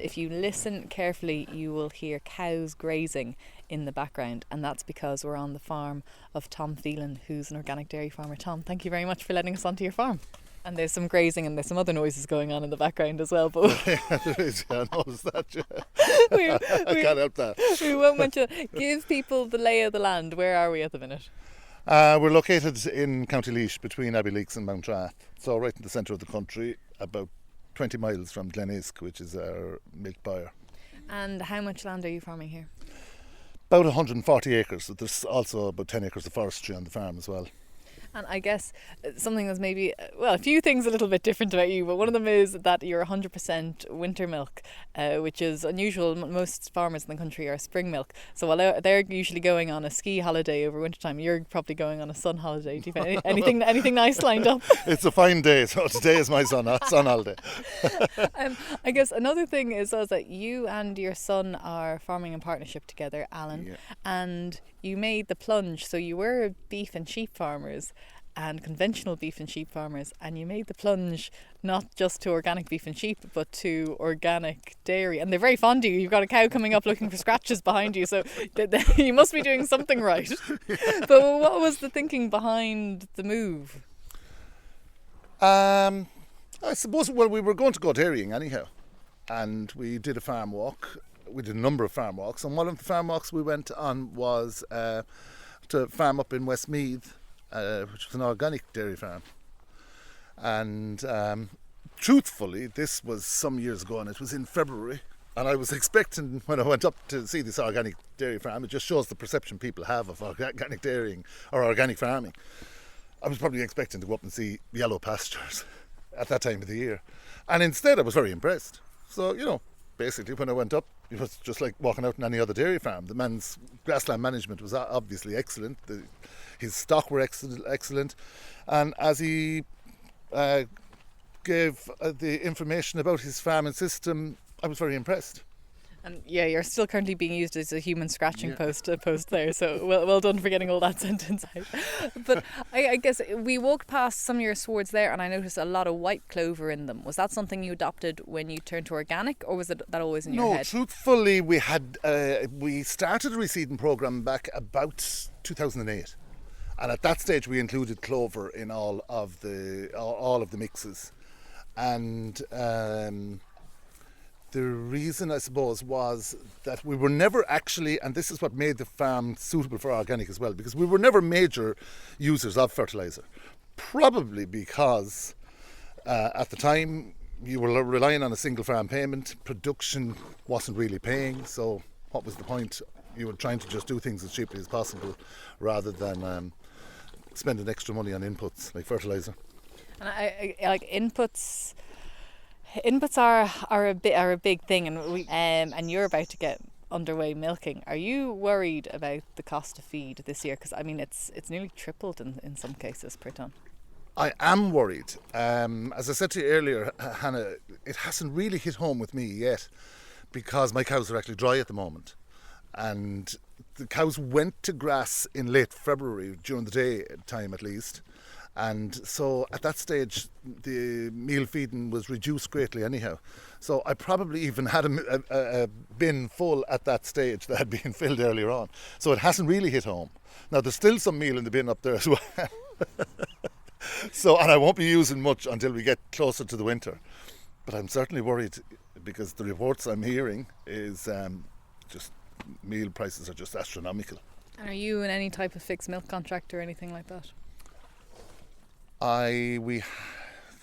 if you listen carefully, you will hear cows grazing in the background, and that's because we're on the farm of Tom Phelan, who's an organic dairy farmer. Tom, thank you very much for letting us onto your farm. And there's some grazing and there's some other noises going on in the background as well. But Yeah, there is. Yeah, I noticed that. Yeah. I can't help that. We won't mention. Give people the lay of the land. Where are we at the minute? We're located in County Laois between Abbeyleix and Mountrath, so right in the centre of the country, about 20 miles from Glenisk, which is our milk buyer. And how much land are you farming here? About 140 acres. There's also about 10 acres of forestry on the farm as well. And I guess something that's maybe, well, a few things a little bit different about you, but one of them is that you're 100% winter milk, which is unusual. Most farmers in the country are spring milk. So while they're usually going on a ski holiday over wintertime, you're probably going on a sun holiday. Do you have anything nice lined up? It's a fine day, so today is my sun holiday. I guess another thing is that you and your son are farming in partnership together, Alan, and you made the plunge. So you were beef and sheep farmers and conventional beef and sheep farmers, and you made the plunge not just to organic beef and sheep but to organic dairy, and they're very fond of you. You've got a cow coming up looking for scratches behind you, so you must be doing something right. But what was the thinking behind the move? I suppose, well, we were going to go dairying anyhow, and we did a farm walk. We did a number of farm walks, and one of the farm walks we went on was to a farm up in Westmeath, which was an organic dairy farm. And truthfully, this was some years ago, and it was in February, and I was expecting, when I went up to see this organic dairy farm, it just shows the perception people have of organic dairying or organic farming. I was probably expecting to go up and see yellow pastures at that time of the year, and instead I was very impressed. So, basically when I went up, it was just like walking out on any other dairy farm. The man's grassland management was obviously excellent. His stock were excellent, and as he gave the information about his farming system, I was very impressed. And yeah, you're still currently being used as a human scratching post there, so well done for getting all that sentence out. But I guess we walked past some of your swords there, and I noticed a lot of white clover in them. Was that something you adopted when you turned to organic, or was that always in your head? No, truthfully, we started a reseeding programme back about 2008, and at that stage we included clover in all of the mixes, and the reason, I suppose, was that we were never actually, and this is what made the farm suitable for organic as well, because we were never major users of fertiliser. Probably because at the time you were relying on a single farm payment, production wasn't really paying, so what was the point? You were trying to just do things as cheaply as possible rather than spending extra money on inputs like fertiliser. And I like inputs. Inputs are a big thing, and you're about to get underway milking. Are you worried about the cost of feed this year? Because I mean, it's nearly tripled in some cases per tonne. I am worried. As I said to you earlier, Hannah, it hasn't really hit home with me yet because my cows are actually dry at the moment, and the cows went to grass in late February during the day time at least. And so at that stage the meal feeding was reduced greatly anyhow, so I probably even had a bin full at that stage that had been filled earlier on, so it hasn't really hit home. Now there's still some meal in the bin up there as well. So, and I won't be using much until we get closer to the winter, but I'm certainly worried because the reports I'm hearing is just meal prices are just astronomical. And are you in any type of fixed milk contract or anything like that?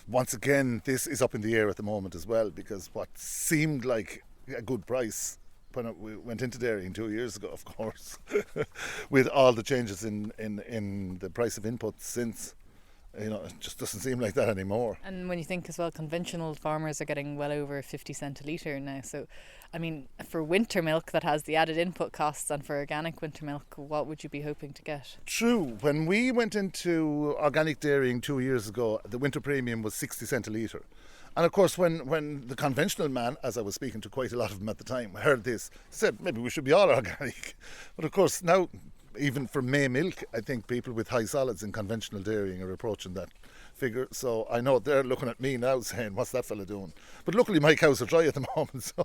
Once again, this is up in the air at the moment as well, because what seemed like a good price when we went into dairying 2 years ago, of course, with all the changes in the price of inputs since, it just doesn't seem like that anymore. And when you think as well, conventional farmers are getting well over 50 cent a litre now. So, I mean, for winter milk that has the added input costs, and for organic winter milk, what would you be hoping to get? True. When we went into organic dairying 2 years ago, the winter premium was 60 cent a litre. And of course, when the conventional man, as I was speaking to quite a lot of them at the time, heard this, said maybe we should be all organic. But of course, now, even for May milk, I think people with high solids in conventional dairying are approaching that figure. So I know they're looking at me now saying, what's that fella doing? But luckily my cows are dry at the moment, so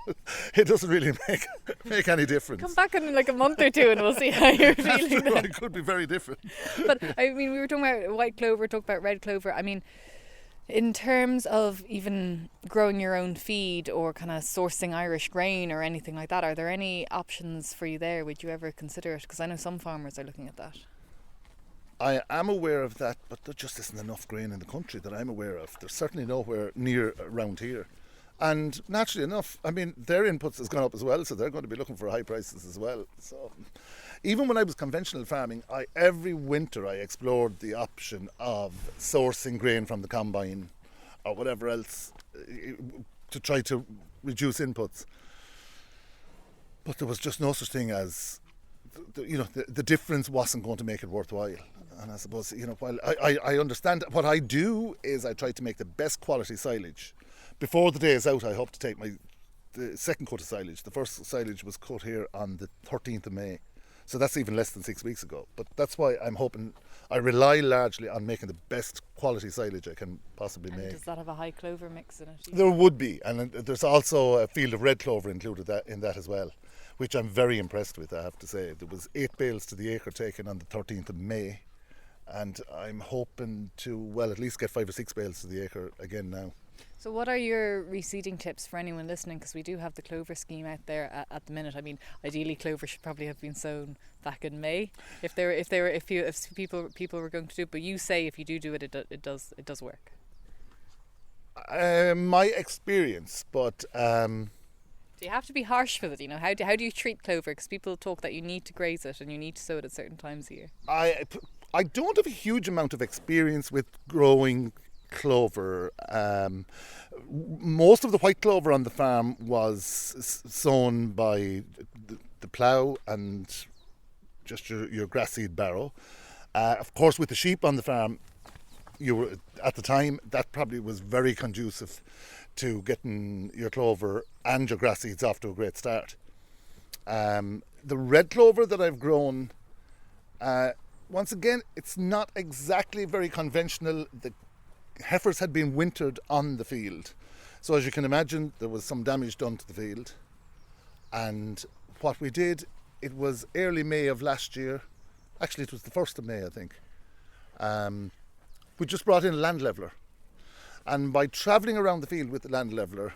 it doesn't really make any difference. Come back in like a month or two and we'll see how you're That's feeling true, then. it could be very different. But I mean, we were talking about white clover, talked about red clover. I mean, in terms of even growing your own feed or kind of sourcing Irish grain or anything like that, are there any options for you there? Would you ever consider it? Because I know some farmers are looking at that. I am aware of that, but there just isn't enough grain in the country that I'm aware of. There's certainly nowhere near around here. And naturally enough, I mean, their inputs has gone up as well, so they're going to be looking for high prices as well. So even when I was conventional farming, every winter I explored the option of sourcing grain from the combine or whatever else to try to reduce inputs. But there was just no such thing as, the difference wasn't going to make it worthwhile. And I suppose, while I understand, what I do is I try to make the best quality silage. Before the day is out, I hope to take the second cut of silage. The first silage was cut here on the 13th of May. So that's even less than 6 weeks ago. But that's why I'm hoping, I rely largely on making the best quality silage I can possibly make. Does that have a high clover mix in it? There would be. And there's also a field of red clover included in that as well, which I'm very impressed with, I have to say. There was 8 bales to the acre taken on the 13th of May. And I'm hoping to, at least get 5 or 6 bales to the acre again now. So what are your reseeding tips for anyone listening? Because we do have the clover scheme out there at the minute. I mean, ideally clover should probably have been sown back in May if people were going to do it. But you say if you do it, it does work. My experience, but do you have to be harsh with it? How do you treat clover? Because people talk that you need to graze it and you need to sow it at certain times a year. I don't have a huge amount of experience with growing clover. Most of the white clover on the farm was sown by the plough and just your grass seed barrow. Of course, with the sheep on the farm, at the time that probably was very conducive to getting your clover and your grass seeds off to a great start. The red clover that I've grown, once again, it's not exactly very conventional. The heifers had been wintered on the field. So as you can imagine, there was some damage done to the field. And what we did, it was early May of last year. Actually, it was the 1st of May, I think. We just brought in a land leveller. And by travelling around the field with the land leveller,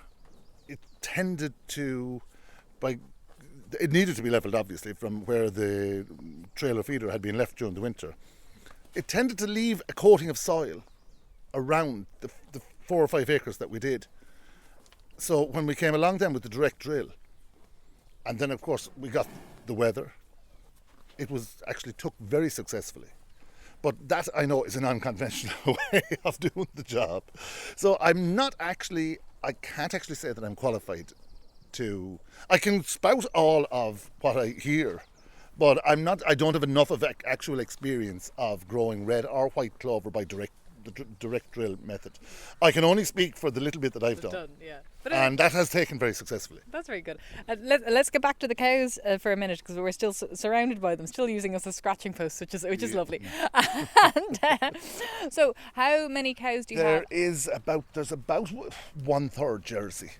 it tended to, it needed to be levelled, obviously, from where the trailer feeder had been left during the winter. It tended to leave a coating of soil around the 4 or 5 acres that we did. So when we came along then with the direct drill, and then of course we got the weather, it was actually took very successfully. But that, I know, is an unconventional way of doing the job. So I can't actually say that I'm qualified to, I can spout all of what I hear, but I don't have enough of actual experience of growing red or white clover by the direct drill method. I can only speak for the little bit that I've done. And that has taken very successfully. That's very good. Let's get back to the cows for a minute, because we're still surrounded by them, still using us as scratching posts, which is lovely. And, so how many cows do you have? There's about 1/3 Jersey.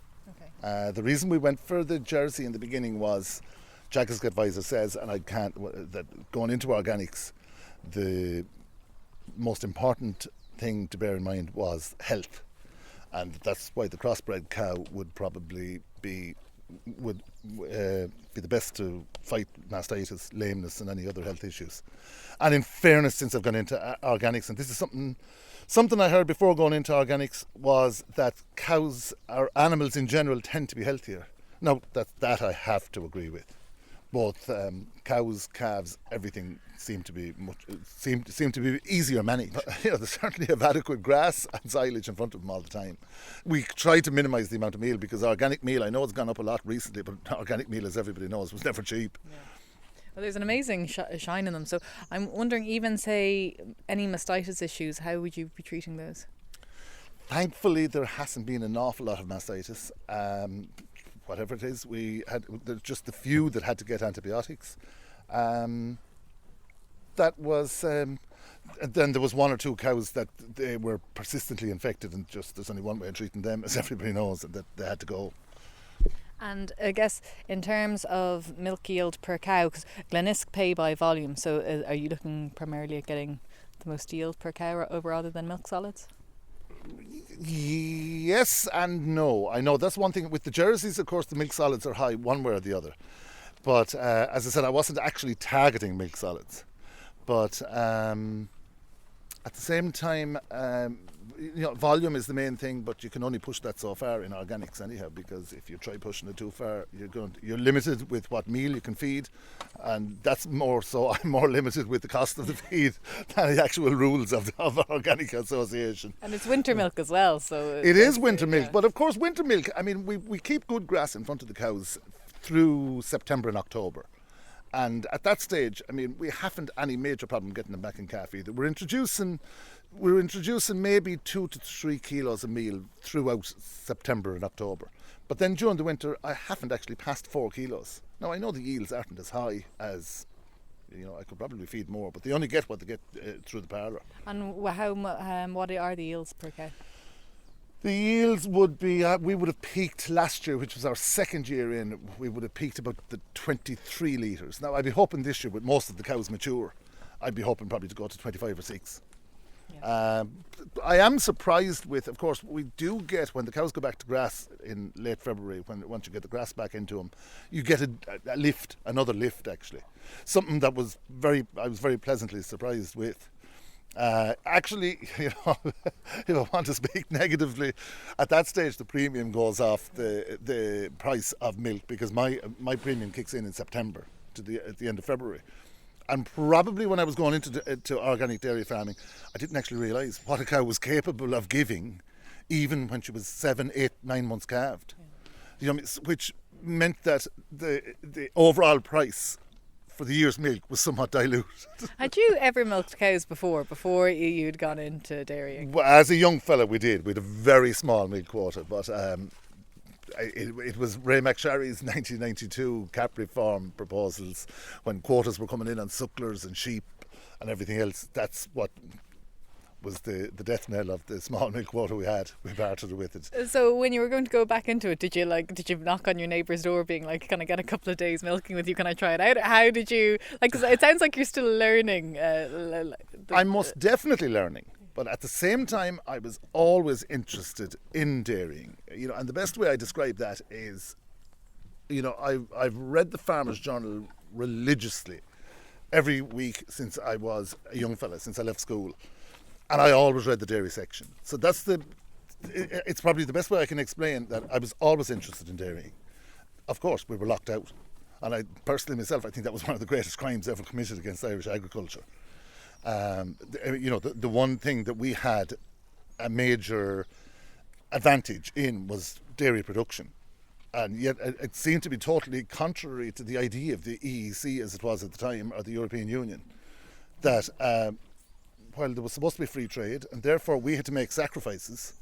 Okay. The reason we went for the Jersey in the beginning was, Jack's advisor says, and that going into organics, the most important thing to bear in mind was health, and that's why the crossbred cow would probably be the best to fight mastitis, lameness and any other health issues. And in fairness, since I've gone into organics, and this is something I heard before going into organics, was that cows or animals in general tend to be healthier. Now that I have to agree with. Both cows, calves, everything seem to be easier managed. They certainly have adequate grass and silage in front of them all the time. We try to minimise the amount of meal, because organic meal, I know it's gone up a lot recently, but organic meal, as everybody knows, was never cheap. Yeah. Well, there's an amazing shine in them. So I'm wondering, even say any mastitis issues, how would you be treating those? Thankfully, there hasn't been an awful lot of mastitis. Whatever it is, there's just the few that had to get antibiotics. That was then there was one or two cows that they were persistently infected, and just there's only one way of treating them, as everybody knows, and that they had to go. And I guess in terms of milk yield per cow, because Glenisk pay by volume, so are you looking primarily at getting the most yield per cow rather than milk solids? Yes and no. I know that's one thing with the Jerseys. Of course, the milk solids are high one way or the other. But as I said, I wasn't actually targeting milk solids. But at the same time, volume is the main thing. But you can only push that so far in organics anyhow, because if you try pushing it too far, you're limited with what meal you can feed, and that's more so. I'm more limited with the cost of the feed than the actual rules of Organic Association. And it's winter milk as well, so it is winter milk. But of course, winter milk. I mean, we keep good grass in front of the cows through September and October. And at that stage, I mean, we haven't any major problem getting them back in calf either. We're introducing maybe 2 to 3 kilos a meal throughout September and October. But then during the winter, I haven't actually passed 4 kilos. Now, I know the yields aren't as high as, I could probably feed more, but they only get what they get through the parlour. And what are the yields per cow? The yields would be, we would have peaked last year, which was our second year in, we would have peaked about the 23 litres. Now, I'd be hoping this year, with most of the cows mature, I'd be hoping probably to go to 25 or 6. Yeah. I am surprised with, of course, we do get, when the cows go back to grass in late February, once you get the grass back into them, you get a lift, another lift actually. Something that I was very pleasantly surprised with. Actually, if I want to speak negatively, at that stage the premium goes off the price of milk, because my premium kicks in September at the end of February. And probably when I was going into organic dairy farming, I didn't actually realise what a cow was capable of giving, even when she was 7, 8, 9 months calved. Yeah. Which meant that the overall price for the year's milk was somewhat diluted. Had you ever milked cows before you'd gone into dairying? Well, as a young fella, we did. We had a very small milk quota, but it was Ray McSharry's 1992 cap reform proposals, when quotas were coming in on sucklers and sheep and everything else. That's what was the death knell of the small milk quota we had. We bartered with it. So when you were going to go back into it, did you knock on your neighbour's door being like, can I get a couple of days milking with you, can I try it out? How did you, cause it sounds like you're still learning. I'm most definitely learning, but at the same time I was always interested in dairying, and the best way I describe that is, I've read the Farmer's Journal religiously every week since I was a young fella, since I left school. And I always read the dairy section. So it's probably the best way I can explain that I was always interested in dairying. Of course, we were locked out. And I personally myself, I think that was one of the greatest crimes ever committed against Irish agriculture. The one thing that we had a major advantage in was dairy production. And yet it seemed to be totally contrary to the idea of the EEC as it was at the time, or the European Union, that while there was supposed to be free trade, and therefore we had to make sacrifices,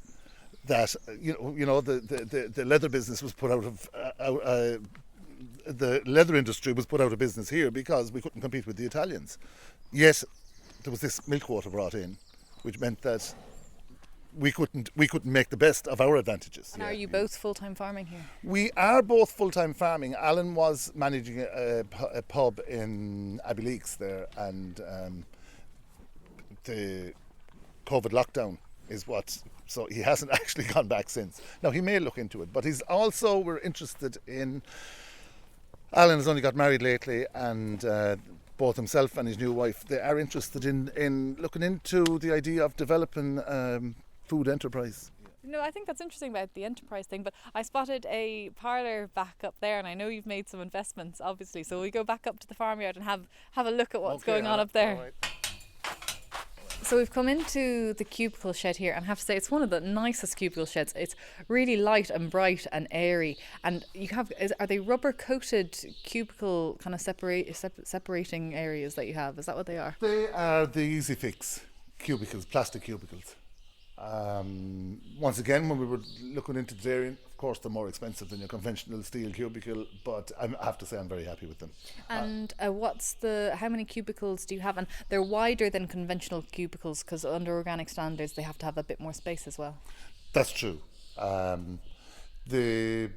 that the leather business was put out of the leather industry was put out of business here because we couldn't compete with the Italians. Yet there was this milk quota brought in, which meant that we couldn't make the best of our advantages. And are you both full-time farming here? We are both full-time farming. Alan was managing a pub in Abbeyleix there, and the COVID lockdown is so he hasn't actually gone back since. Now, he may look into it, but we're interested in, Alan has only got married lately, and both himself and his new wife, they are interested in looking into the idea of developing food enterprise. No, I think that's interesting about the enterprise thing, but I spotted a parlour back up there, and I know you've made some investments, obviously, so we go back up to the farmyard and have a look at what's going on up there. All right. So we've come into the cubicle shed here, and I have to say it's one of the nicest cubicle sheds. It's really light and bright and airy, and are they rubber coated cubicle kind of separating areas that you have? Is that what they are? They are the Easy Fix cubicles, plastic cubicles. Once again, when we were looking into dairying, course, they're more expensive than your conventional steel cubicle, but I have to say I'm very happy with them. And how many cubicles do you have? And they're wider than conventional cubicles because under organic standards they have to have a bit more space as well. That's true. The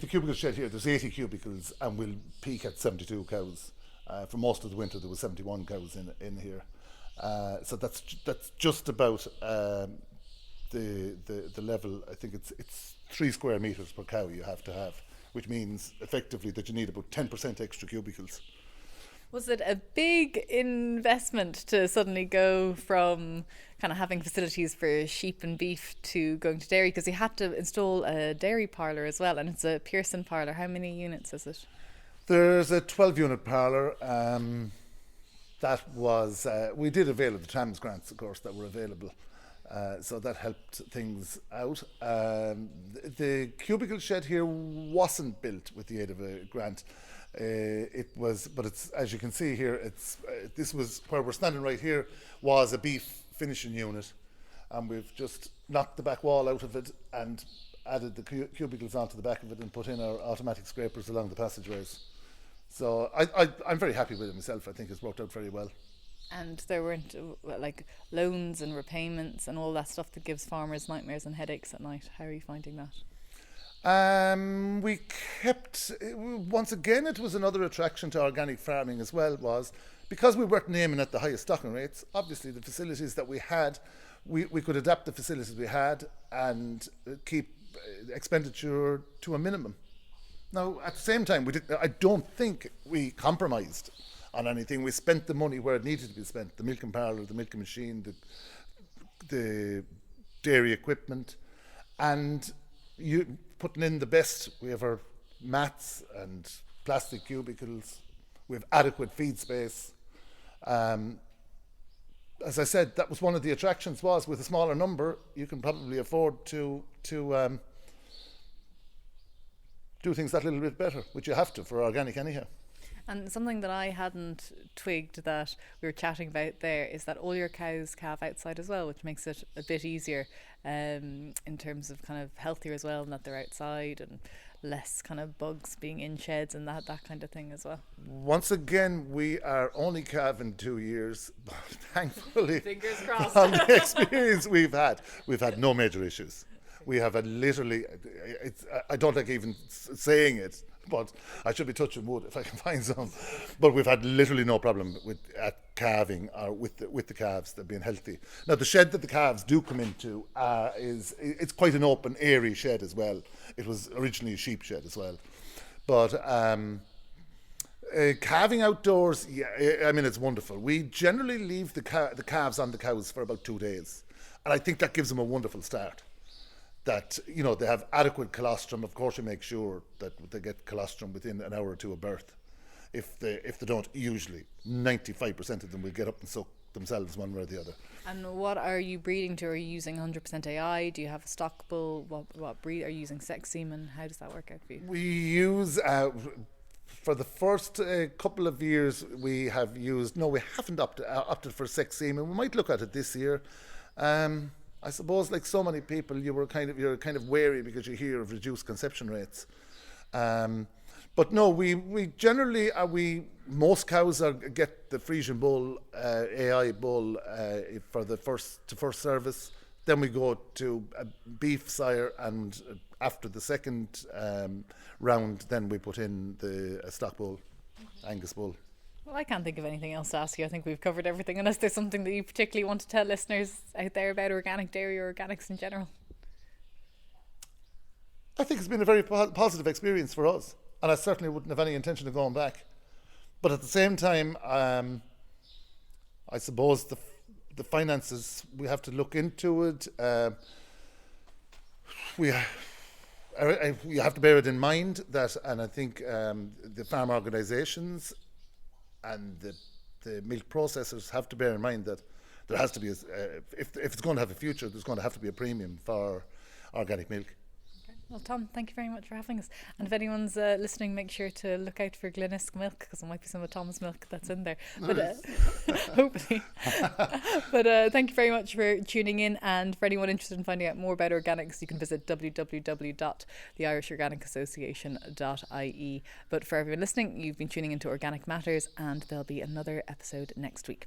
cubicle shed here, there's 80 cubicles, and we'll peak at 72 cows. For most of the winter, there was 71 cows in here. So that's just about the level. I think it's 3 square meters per cow you have to have, which means effectively that you need about 10% extra cubicles. Was it a big investment to suddenly go from kind of having facilities for sheep and beef to going to dairy? Because you had to install a dairy parlour as well, and it's a Pearson parlour. How many units is it? There's a 12-unit parlour. That was, we did avail of the TRAMS grants, of course, that were available. So that helped things out. The cubicle shed here wasn't built with the aid of a grant. It was, but it's, as you can see here, it's this was where we're standing right here was a beef finishing unit, and we've just knocked the back wall out of it and added the cubicles onto the back of it and put in our automatic scrapers along the passageways. So I'm very happy with it myself. I think it's worked out very well. And there weren't like loans and repayments and all that stuff that gives farmers nightmares and headaches at night. How are you finding that? We kept, once again, it was another attraction to organic farming as well, was because we weren't aiming at the highest stocking rates. Obviously, the facilities that we had, we could adapt the facilities we had and keep expenditure to a minimum. Now, at the same time, I don't think we compromised on anything. We spent the money where it needed to be spent: the milking parlour, the milking machine, the dairy equipment, and you putting in the best. We have our mats and plastic cubicles. We have adequate feed space. As I said, that was one of the attractions. Was with a smaller number, you can probably afford to do things that little bit better, which you have to for organic anyhow. And something that I hadn't twigged that we were chatting about there is that all your cows calve outside as well, which makes it a bit easier in terms of kind of healthier as well, and that they're outside and less kind of bugs being in sheds and that kind of thing as well. Once again, we are only calving 2 years, but thankfully, fingers crossed, from the experience we've had no major issues. We have literally, I don't like even saying it, but I should be touching wood if I can find some. But we've had literally no problem with calving or with the calves. They've been healthy. Now the shed that the calves do come into it's quite an open, airy shed as well. It was originally a sheep shed as well, but calving outdoors, yeah, I mean it's wonderful. We generally leave the calves on the cows for about 2 days, and I think that gives them a wonderful start. That, you know, they have adequate colostrum. Of course, you make sure that they get colostrum within an hour or two of birth. If they don't, usually 95% of them will get up and suck themselves one way or the other. And what are you breeding to? Are you using 100% AI? Do you have a stock bull? What breed are you using? Sex semen? How does that work out for you? We use for the first couple of years we haven't opted for sex semen. We might look at it this year. I suppose, like so many people, you're kind of wary because you hear of reduced conception rates. But no, we generally most cows get the Frisian bull, AI bull for the first service. Then we go to a beef sire, and after the second round, then we put in a stock bull, Angus bull. Well, I can't think of anything else to ask you. I think we've covered everything, unless there's something that you particularly want to tell listeners out there about organic dairy or organics in general. I think it's been a very positive experience for us, and I certainly wouldn't have any intention of going back. But at the same time, I suppose the finances, we have to look into it. You have to bear it in mind that, and I think the farm organisations and the milk processors have to bear in mind that there has to be, if it's going to have a future, there's going to have to be a premium for organic milk. Okay. Well, Tom, thank you very much for having us. And if anyone's listening, make sure to look out for Glenisk milk, because there might be some of Tom's milk that's in there. But hopefully. But thank you very much for tuning in. And for anyone interested in finding out more about organics, you can visit www.theirishorganicassociation.ie. But for everyone listening, you've been tuning into Organic Matters, and there'll be another episode next week.